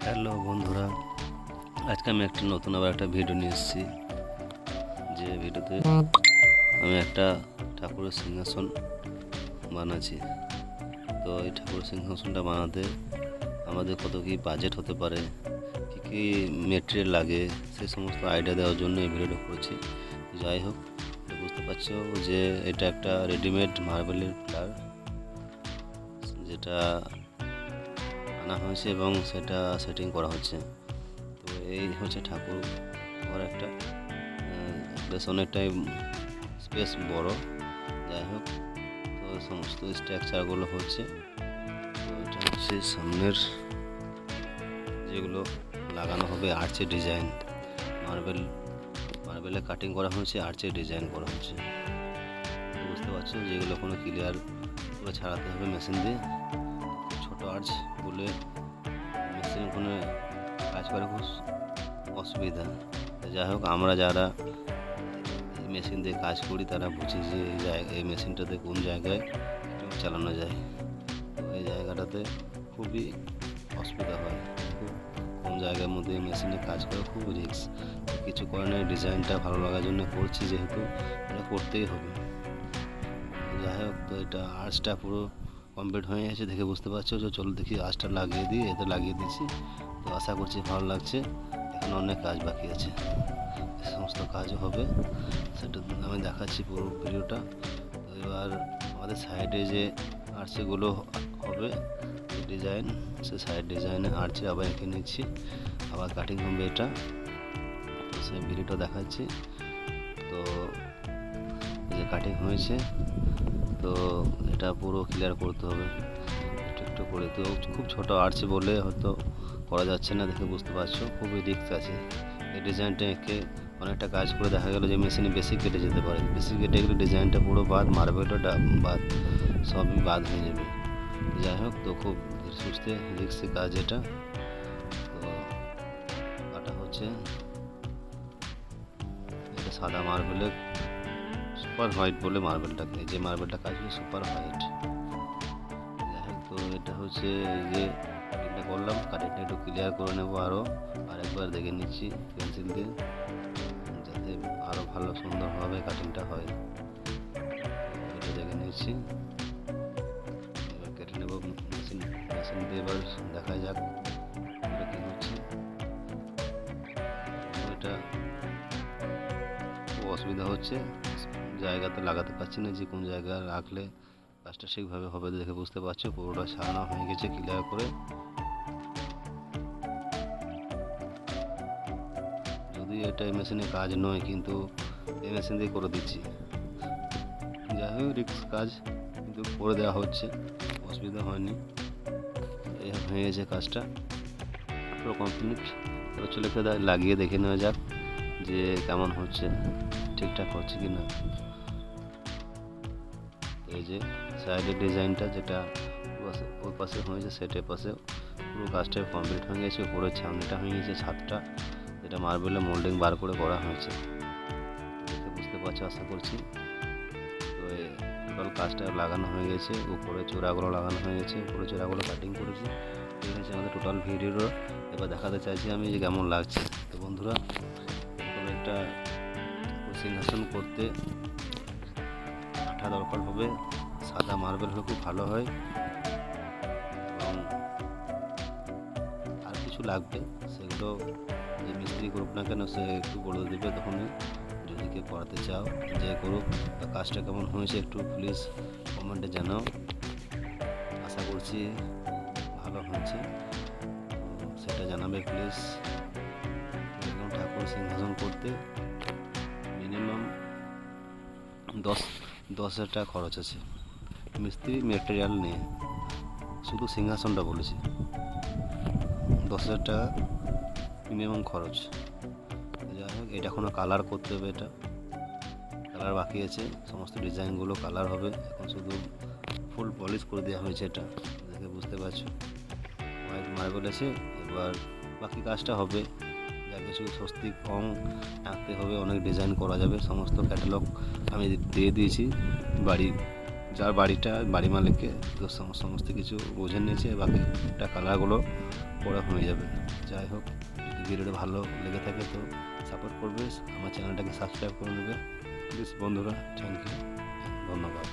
Hello বন্ধুরা, আজকে আমি একটা নতুন আবার একটা ভিডিও নিয়ে এসেছি। যে ভিডিওতে আমি একটা ঠাকুরের সিংহাসন বানাচ্ছি। তো এই ঠাকুরের সিংহাসনটা বানাতে আমাদের কত কী বাজেট হতে পারে, কী কী মেটেরিয়াল লাগে, সেই সমস্ত আইডিয়া দেওয়ার জন্য এই ভিডিওটা করেছি। যাই হোক, বুঝতে পারছো যে এটা একটা রেডিমেড মার্বেলের প্লার, যেটা আনা হয়েছে এবং সেটা সেটিং করা হচ্ছে। তো এই হচ্ছে ঠাকুর ঘর একটা, বেশ অনেকটাই স্পেস বড়। যাই হোক, তো সমস্ত স্ট্রাকচারগুলো হচ্ছে। তো এটা হচ্ছে সামনের যেগুলো লাগানো হবে আর্চের ডিজাইন, মার্বেলে কাটিং করা হয়েছে, আর্চের ডিজাইন করা হচ্ছে। বুঝতে পারছো যেগুলো কোনো ক্লিয়ার করে ছাড়াতে হবে মেশিন দিয়ে। ছোটো আর্চ বলে মেশিন ওখানে কাজ করে খুব অসুবিধা। যাই হোক, আমরা যারা মেশিন দিয়ে কাজ করি তারা বুঝি যে এই মেশিনটাতে কোন জায়গায় চালানো যায়। তো এই জায়গাটাতে খুবই অসুবিধা হয়, খুব কম জায়গার মধ্যে মেশিনে কাজ করা খুব রিস্ক। কিছু করে না, ডিজাইনটা ভালো লাগার জন্য করছি, যেহেতু এটা করতেই হবে। যাই হোক, তো এটা আর্চটা পুরো কমপ্লিট হয়ে গেছে, দেখে বুঝতে পারছো। যে চলো দেখি আর্চটা লাগিয়ে দিই। এতে লাগিয়ে দিচ্ছি, তো আশা করছি ভালো লাগছে। এখন অনেক কাজ বাকি আছে, সমস্ত কাজও হবে, সেটা আমি দেখাচ্ছি পুরো ভিডিওটা। তো এবার আমাদের সাইডে যে আর্চগুলো হবে ডিজাইন, সে সাইড ডিজাইনে আর্চে আবার এঁকে নিচ্ছি, আবার কাটিং হবে এটা। তো সেই ভিডিওটা দেখাচ্ছি। তো এই যে কাটিং হয়েছে, তো এটা পুরো ক্লিয়ার করতে হবে একটু একটু করে। তো খুব ছোট আর্চ বলে হয়তো করা যাচ্ছে না, দেখে বুঝতে পারছো খুবই রিস্ক আছে। এই ডিজাইনটা এঁকে অনেকটা কাজ করে দেখা গেল যে মেশিনে বেশি কেটে যেতে পারে, বেশি কেটে গেলে ডিজাইনটা পুরো বাদ, মার্বেলটা বাদ, সবই বাদ হয়ে যাবে। যাই হোক, তো খুব ধীরে সুস্থে রিস্কি কাজ এটা। তো কাটা হচ্ছে, এটা সাদা মার্বেলের সুপার হোয়াইট বলে মার্বেলটাকে, যে মার্বেলটা কাজ হচ্ছে সুপার হোয়াইট। যাই হোক, তো এটা হচ্ছে যে কাটিংটা করলাম, কাটিংটা একটু ক্লিয়ার করে নেবো আরেকবার দেখে নিচ্ছি পেন্সিল দিয়ে, যাতে আরও ভালো সুন্দরভাবে কাটিংটা হয়। এটা দেখে নিচ্ছি, এবার কেটে নেবো মেশিন দিয়ে। এবার দেখা যাক এটা কী হচ্ছে। এটা খুব অসুবিধা হচ্ছে, জায়গাতে লাগাতে পারছি না, যে কোন জায়গায় রাখলে কাজটা ঠিকভাবে হবে। দেখে বুঝতে পারছো পুরোটা সারানো হয়ে গেছে ক্লিয়ার করে। যদি এটা এই মেশিনে কাজ নয়, কিন্তু এই মেশিন দিয়ে করে দিচ্ছি। যাই হোক, রিস্ক কাজ, কিন্তু করে দেওয়া হচ্ছে, অসুবিধা হয়নি। এই হয়ে গেছে কাজটা পুরো কমপ্লিট। এবার চলে লাগিয়ে দেখে নেওয়া যাক যে কেমন হচ্ছে, ঠিকঠাক হচ্ছে কি না। এই যে সাইডের ডিজাইনটা যেটা ওই পাশে হয়েছে, সেটের পাশে পুরো কাজটা কমপ্লিট হয়ে গেছে। উপরের ছাউনিটা হয়ে গেছে, ছাদটা যেটা মার্বেলে মোল্ডিং বার করে করা হয়েছে, দেখে বুঝতে পারছো আশা করছি। তো টোটাল কাজটা লাগানো হয়ে গেছে, উপরে চূড়াগুলো লাগানো হয়ে গেছে, উপরে চূড়াগুলো কাটিং করেছি। ঠিক আছে, আমাদের টোটাল ভিডিওর এবার দেখাতে চাইছি আমি যে কেমন লাগছে। তো বন্ধুরা, এরকম একটা সিংহাসন করতে কাঠা দরকার হবে, সাদা মার্বেল হলে খুব ভালো হয়, এবং আর কিছু লাগবে, সেগুলো যে মিস্ত্রি করুক না কেন সে একটু বলে দেবে তখনই। যদি কেউ করাতে চাও, যে করুক, কাজটা কেমন হয়েছে একটু প্লিজ কমেন্টে জানাও। আশা করছি ভালো হয়েছে, সেটা জানাবে প্লিজ। এরকম ঠাকুর সিংহাসন করতে মিনিমাম 10,000 টাকা খরচ আছে, মিস্ত্রি মেটেরিয়াল নিয়ে। শুধু সিংহাসনটা বলেছি, 10,000 টাকা মিনিমাম খরচ। যাই হোক, এটা এখনও কালার করতে হবে, এটা কালার বাকি আছে, সমস্ত ডিজাইনগুলো কালার হবে। এখন শুধু ফুল পলিশ করে দেওয়া হয়েছে, এটা দেখে বুঝতে পারছো হোয়াইট মার্বেল আছে। এবার বাকি কাজটা হবে, যা কিছু স্বস্তিক রং আঁকতে হবে, অনেক ডিজাইন করা যাবে। সমস্ত ক্যাটালগ আমি দিয়ে দিয়েছি বাড়ির যার বাড়ি মালিককে তো সমস্ত কিছু বুঝে নিয়েছে, বাকিটা কালারগুলো পরে হয়ে যাবে। যাই হোক, যদি ভিডিওটা ভালো লেগে থাকে তো সাপোর্ট করবে, আমার চ্যানেলটাকে সাবস্ক্রাইব করে নেবে প্লিজ বন্ধুরা। থ্যাংক ইউ, ধন্যবাদ।